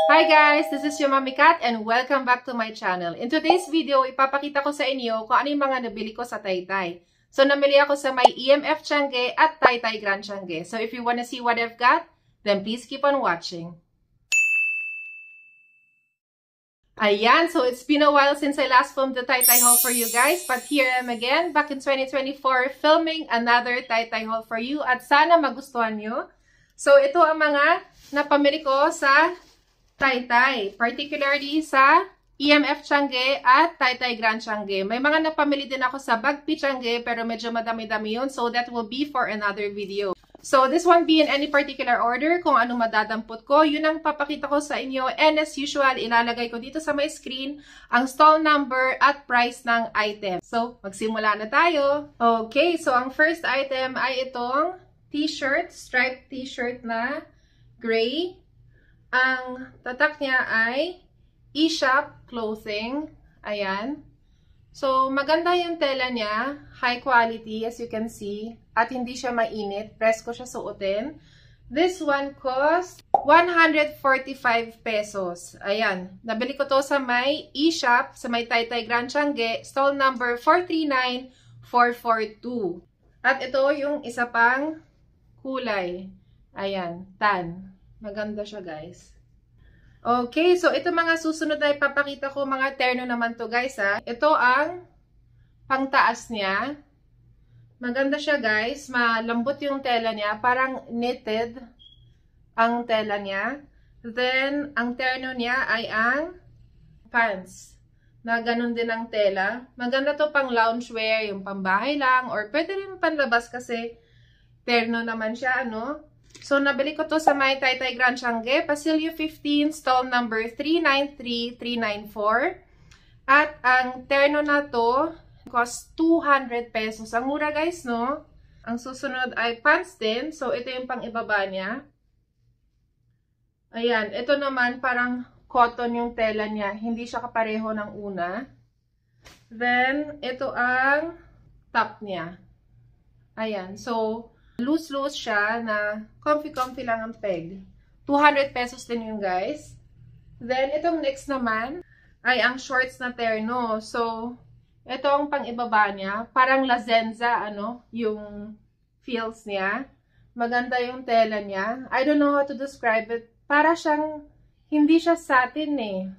Hi guys! This is your Mami Kat and welcome back to my channel. In today's video, ipapakita ko sa inyo kung ano yung mga nabili ko sa Taytay. So, namili ako sa may EMF Tiangge at Taytay Grand Tiangge. So, if you wanna see what I've got, then please keep on watching. Ayan, so it's been a while since I last filmed the Taytay haul for you guys. But here I am again, back in 2024, filming another Taytay haul for you. At sana magustuhan nyo. So, ito ang mga napamili ko sa Taytay, particularly sa EMF Tiangge at Taytay Grand Tiangge. May mga napamili din ako sa Bagpi Tiangge pero medyo madami-dami yun, so that will be for another video. So this won't be in any particular order kung ano madadampot ko. Yun ang papakita ko sa inyo, and as usual, ilalagay ko dito sa my screen ang stall number at price ng item. So magsimula na tayo. Okay, so ang first item ay itong t-shirt, striped t-shirt na gray. Ang tatak niya ay eShop Clothing. Ayan. So, maganda yung tela niya. High quality, as you can see. At hindi siya mainit. Presko siya suotin. This one cost 145 pesos. Ayan. Nabili ko to sa may eShop, sa may Taytay Grand Tiangge, stall number 439442. At ito yung isa pang kulay. Ayan. Tan. Maganda siya, guys. Okay, so ito mga susunod na ipapakita ko, mga terno naman to, guys, ha. Ito ang pangtaas niya. Maganda siya, guys. Malambot yung tela niya. Parang knitted ang tela niya. Then, ang terno niya ay ang pants. Na ganun din ang tela. Maganda to pang loungewear, yung pambahay lang. Or pwede rin panlabas kasi terno naman siya, ano. So, nabili ko to sa may Taytay Grand Tiangge, Pasilio 15, stall number 393394. At ang terno na to, cost 200 pesos. Ang mura, guys, no? Ang susunod ay pants din. So, ito yung pang-ibaba niya. Ayan, ito naman parang cotton yung tela niya. Hindi siya kapareho ng una. Then, ito ang top niya. Ayan, so loose-loose siya na comfy-comfy lang ang peg. 200 pesos din yun, guys. Then, itong next naman ay ang shorts na terno. So, ito ang pang-ibaba niya. Parang lazenza, ano, yung feels niya. Maganda yung tela niya. I don't know how to describe it. Para siyang, hindi siya satin eh.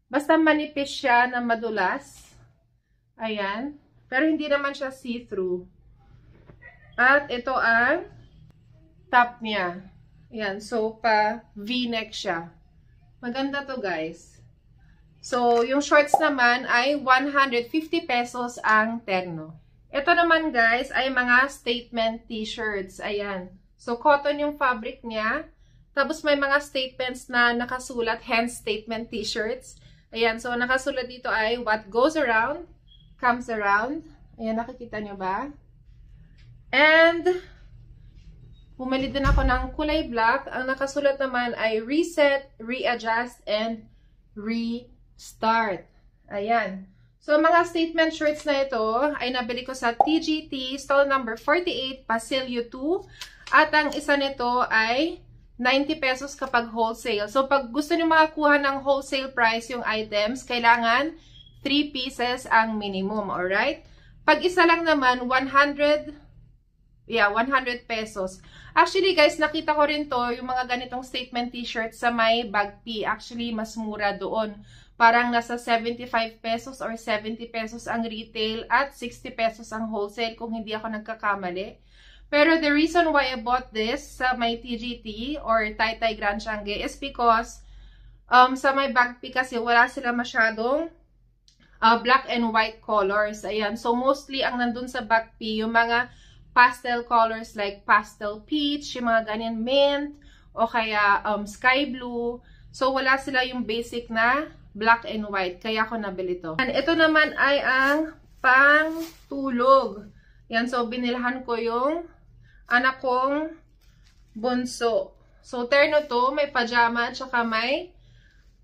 Basta manipis siya na madulas. Ayan. Pero hindi naman siya see-through. At ito ang top niya. Ayan. So, pa V-neck siya. Maganda to, guys. So, yung shorts naman ay 150 pesos ang terno. Ito naman, guys, ay mga statement t-shirts. Ayan. So, cotton yung fabric niya. Tapos, may mga statements na nakasulat, hence statement t-shirts. Ayan. So, nakasulat dito ay, what goes around, comes around. Ayan, nakikita nyo ba? And, bumili din ako ng kulay black. Ang nakasulat naman ay reset, readjust, and restart. Ayan. So, mga statement shirts na ito ay nabili ko sa TGT, stall number 48, Pasilio 2. At ang isa nito ay 90 pesos kapag wholesale. So, pag gusto nyo makakuha ng wholesale price yung items, kailangan 3 pieces ang minimum. Alright? Pag isa lang naman, 100 pesos. Actually, guys, nakita ko rin to, yung mga ganitong statement t-shirt sa may Bagpi. Actually, mas mura doon. Parang nasa 75 pesos or 70 pesos ang retail at 60 pesos ang wholesale kung hindi ako nagkakamali. Pero the reason why I bought this sa may TGT or Taytay Grand Tiangge is because sa may Bagpi kasi wala sila masyadong black and white colors. Ayan. So, mostly ang nandun sa Bagpi, yung mga pastel colors like pastel peach, yung mga ganyan mint, o kaya sky blue. So, wala sila yung basic na black and white. Kaya ako nabili to. And ito naman ay ang pang-tulog. Yan, so binilhan ko yung anak kong bunso. So, terno to, may pajama, at saka may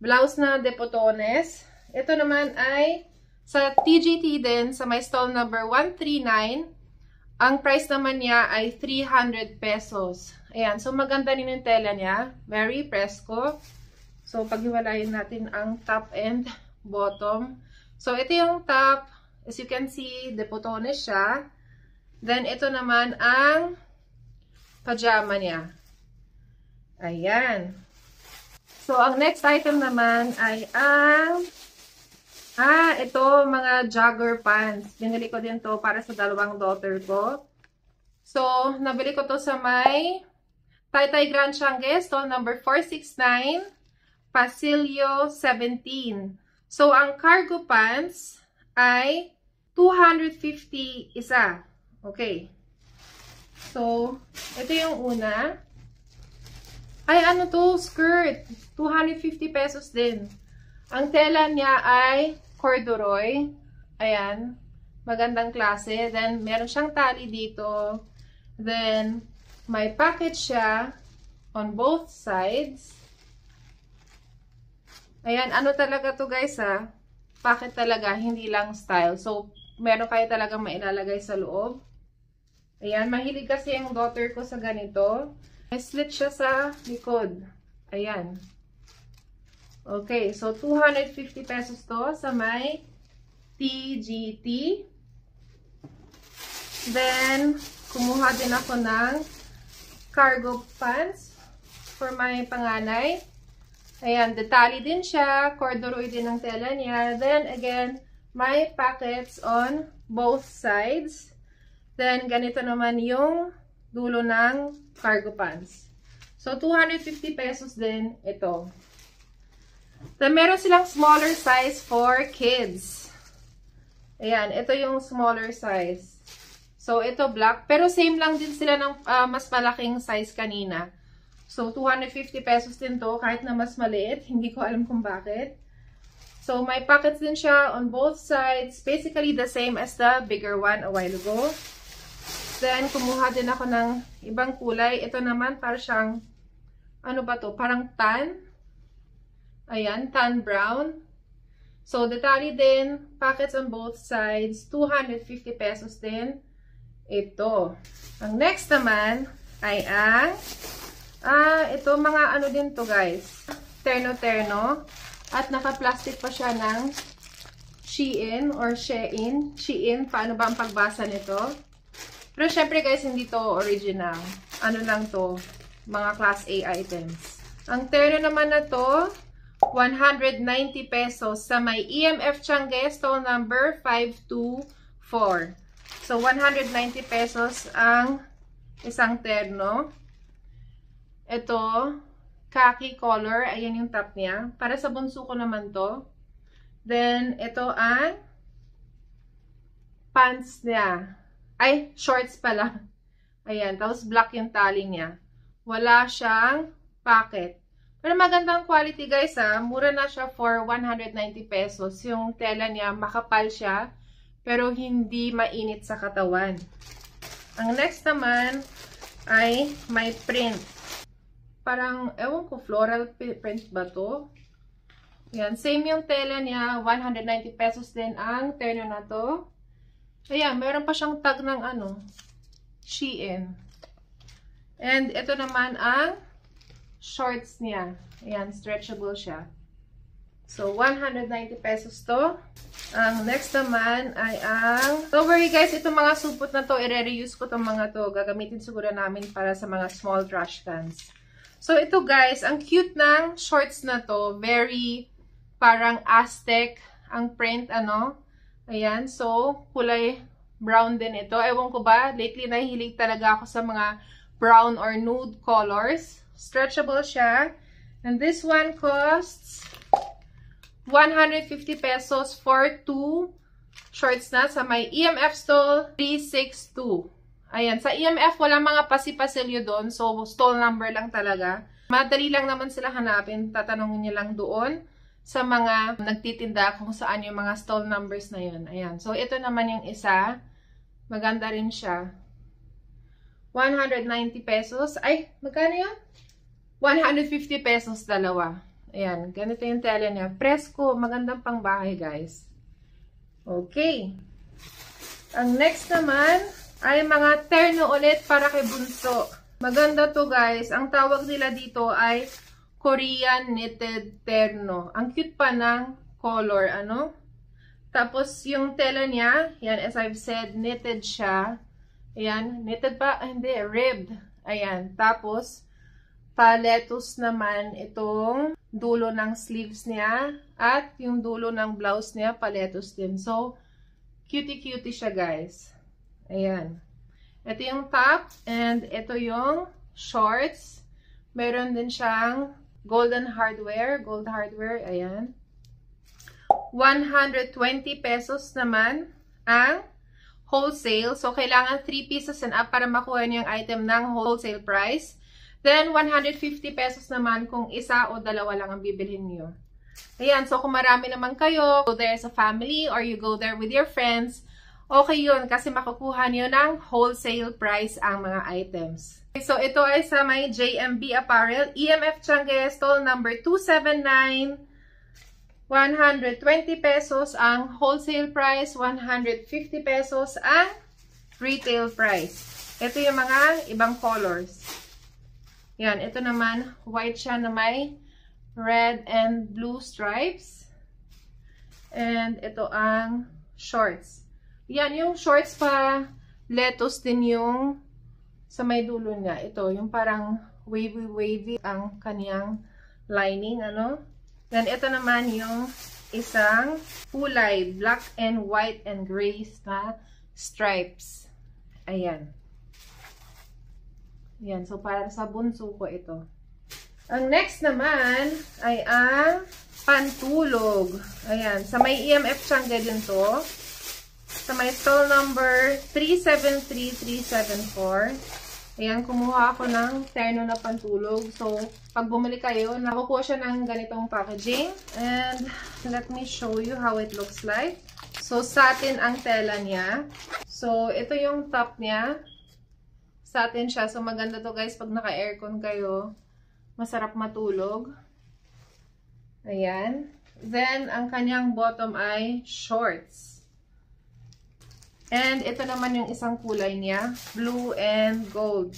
blouse na depotones. Ito naman ay sa TGT din, sa may stall number 139. Ang price naman niya ay 300 pesos. Ayan. So, maganda rin yung tela niya. Very presko. So, So, paghiwalayin natin ang top and bottom. So, ito yung top. As you can see, deputones siya. Then, ito naman ang pajama niya. Ayan. So, ang next item naman ay ang ito, mga jogger pants. Binili ko din to para sa dalawang daughter ko. So, nabili ko to sa may Taytay Grand Changi, stall number 469, Pasilio 17. So, ang cargo pants ay 250 isa. Okay. So, ito yung una. Ay, ano to? Skirt. 250 pesos din. Ang tela niya ay corduroy. Ayan. Magandang klase. Then, meron siyang tali dito. Then, may pocket siya on both sides. Ayan. Ano talaga to guys ha? Pocket talaga. Hindi lang style. So, meron kayo talagang mailalagay sa loob. Ayan. Mahilig kasi yung daughter ko sa ganito. May slit siya sa likod. Ayan. Okay. So, 250 pesos to sa may TGT. Then, kumuha din ako ng cargo pants for my panganay. Ayan, detalye din siya. Corduroy din ang tela niya. Then, again, may pockets on both sides. Then, ganito naman yung dulo ng cargo pants. So, 250 pesos din ito. Then, meron silang smaller size for kids. Ayan, ito yung smaller size. So, ito black. Pero same lang din sila ng mas malaking size kanina. So, 250 pesos din to kahit na mas maliit. Hindi ko alam kung bakit. So, may pockets din siya on both sides. Basically, the same as the bigger one a while ago. Then, kumuha din ako ng ibang kulay. Ito naman, para siyang, ano ba to? Parang tan. Ayan, tan brown. So, detalye din. Pockets on both sides. 250 pesos din. Ito. Ang next naman ay ang ito mga ano din to guys. Terno-terno. At naka-plastic pa siya ng Shein or Shein. Shein. Paano ba ang pagbasa nito? Pero syempre guys, hindi to original. Ano lang to? Mga class A items. Ang terno naman na to, 190 pesos sa may EMF Changi, stall number 524. So, 190 pesos ang isang terno. Ito, khaki color. Ayan yung top niya. Para sa bunso ko naman to. Then, ito ang pants niya. Ay, shorts pala. Ayan. Tapos, black yung tali niya. Wala siyang pocket. Pero magandang quality guys ha. Mura na siya for 190 pesos. Yung tela niya, makapal siya. Pero hindi mainit sa katawan. Ang next naman ay may print. Parang, ewan ko, floral print ba to? Ayan, same yung tela niya. 190 pesos din ang terno na to. Ayan, meron pa siyang tag ng ano, Shein. And ito naman ang shorts niya. Ayan, stretchable siya. So, 190 pesos to. Ang next naman ay ang... Don't worry guys, itong mga supot na to, i-reuse ko itong mga to. Gagamitin siguro namin para sa mga small trash cans. So, ito guys, ang cute ng shorts na to. Very parang Aztec ang print, ano. Ayan, so, kulay brown din ito. Ewan ko ba, lately nahihilig talaga ako sa mga brown or nude colors. Stretchable siya. And this one costs 150 pesos for 2 shorts na sa may EMF stall 362. Ayan, sa EMF wala mga pasi-pasilyo doon. So, stall number lang talaga. Madali lang naman sila hanapin. Tatanungin niyo lang doon sa mga nagtitinda kung saan yung mga stall numbers na yun. Ayan. So, ito naman yung isa. Maganda rin siya. 190 pesos. Ay, magkano yun? 150 pesos dalawa. Ayan, ganito yung tela niya. Presko, magandang pangbahay guys. Okay. Ang next naman ay mga terno ulit para kay bunso. Maganda to guys. Ang tawag nila dito ay Korean knitted terno. Ang cute pa ng color, ano? Tapos, yung tela niya, yan, as I've said, knitted siya. Ayan, knitted pa? Hindi, ribbed. Ayan, tapos, paletos naman itong dulo ng sleeves niya. At yung dulo ng blouse niya, paletos din. So, cutie-cutie siya, guys. Ayan. Ito yung top, and ito yung shorts. Meron din siyang gold hardware, ayan. 120 pesos naman ang wholesale. So, kailangan 3 pieces and up para makuha niyo yung item ng wholesale price. Then, 150 pesos naman kung isa o dalawa lang ang bibilhin niyo. Ayan, so kung marami naman kayo, go there as a family or you go there with your friends, okay yun kasi makukuha niyo ng wholesale price ang mga items. So, ito ay sa may JMB Apparel. EMF Changi, stall number 279. 120 pesos ang wholesale price. 150 pesos ang retail price. Ito yung mga ibang colors. Yan, ito naman, white siya na may red and blue stripes. And ito ang shorts. Yan, yung shorts pa, lettuce din yung sa may dulo niya. Ito, yung parang wavy ang kaniyang lining, ano? Then, ito naman yung isang kulay, black and white and gray na stripes. Ayan. Ayan, so para sa bunso ko ito. Ang next naman ay ang pantulog. Ayan, sa may EMF Changi din to. Sa may stall number 373374. Ayan, kumuha ako ng terno na pantulog. So, pag bumili kayo, nakukuha siya ng ganitong packaging. And, let me show you how it looks like. So, satin ang tela niya. So, ito yung top niya. Satin siya. So, maganda to guys pag naka-aircon kayo. Masarap matulog. Ayan. Then, ang kanyang bottom ay shorts. And, ito naman yung isang kulay niya. Blue and gold.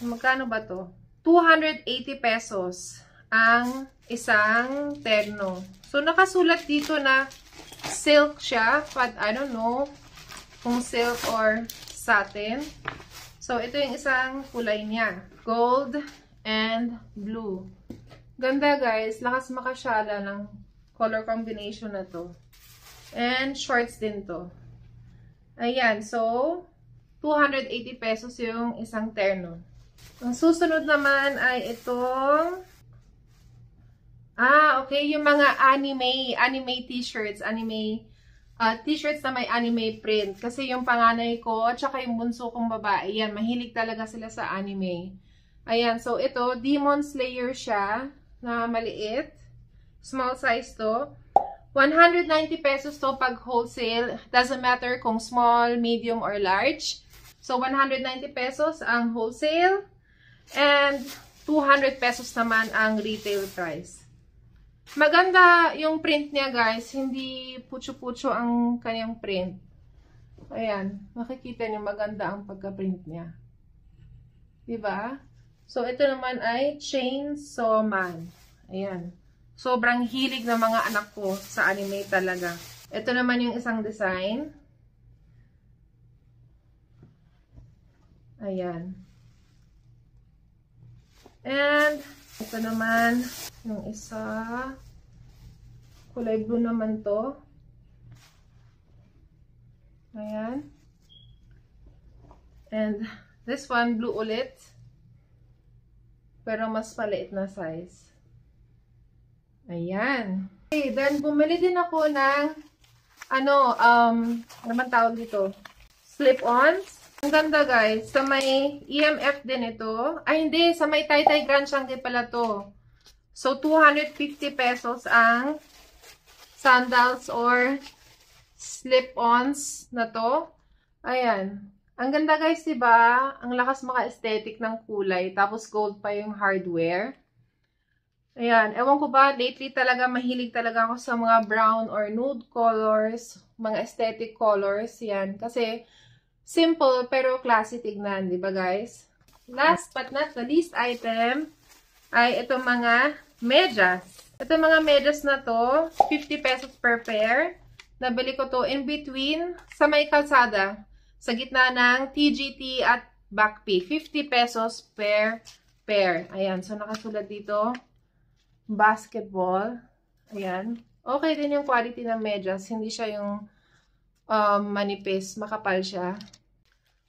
Magkano ba to? 280 pesos ang isang terno. So, nakasulat dito na silk siya. But, I don't know kung silk or satin. So, ito yung isang kulay niya. Gold and blue. Ganda guys. Lakas makasyala ng color combination na to. And, shorts din to. Ayan, so, 280 pesos yung isang terno. Ang susunod naman ay itong, okay, yung mga anime t-shirts, t-shirts na may anime print. Kasi yung panganay ko, at saka yung bunso kong babae, yan, mahilig talaga sila sa anime. Ayan, so ito, Demon Slayer siya, na maliit. Small size to. 190 pesos to pag wholesale. Doesn't matter kung small, medium, or large. So, 190 pesos ang wholesale. And 200 pesos naman ang retail price. Maganda yung print niya guys. Hindi putyo-putyo ang kanyang print. Ayan. Makikita niyo maganda ang pagka-print niya. Diba? So, ito naman ay Chainsaw Man. Ayan. Sobrang hilig ng mga anak ko sa anime talaga. Ito naman yung isang design. Ayan. And, ito naman, yung isa. Kulay blue naman to. Ayan. And, this one, blue ulit. Pero mas maliit na size. Ayan. Okay, then bumili din ako ng ano naman tawag dito? Slip-ons. Ang ganda guys. Sa may EMF din ito. Ay hindi, sa may Taytay Grand Changi pala to. So 250 pesos ang sandals or slip-ons na to. Ayan. Ang ganda guys, diba? Ang lakas maka-aesthetic ng kulay. Tapos gold pa yung hardware. Ayan, ewan ko ba, lately talaga mahilig talaga ako sa mga brown or nude colors, mga aesthetic colors, yan. Kasi, simple pero classy tignan, di ba guys? Last but not the least item, ay itong mga medyas. Ito mga medyas na to, 50 pesos per pair. Nabili ko to in between sa may kalsada, sa gitna ng TGT at Backpay. 50 pesos per pair. Ayan, so nakasulat dito, basketball. Ayan. Okay din yung quality ng medyas. Hindi siya yung manipis, makapal siya.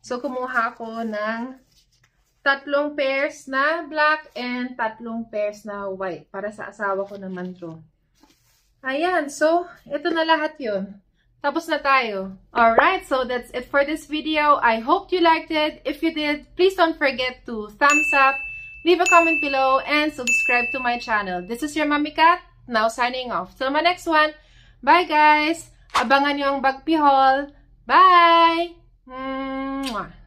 So, kumuha ako ng 3 pairs na black and 3 pairs na white. Para sa asawa ko naman to. Ayan, so, ito na lahat yun. Tapos na tayo. Alright, so that's it for this video. I hope you liked it. If you did, please don't forget to thumbs up, leave a comment below, and subscribe to my channel. This is your Mommy Kat, now signing off. Till my next one. Bye guys! Abangan nyo ang Backpay haul. Bye! Mwah!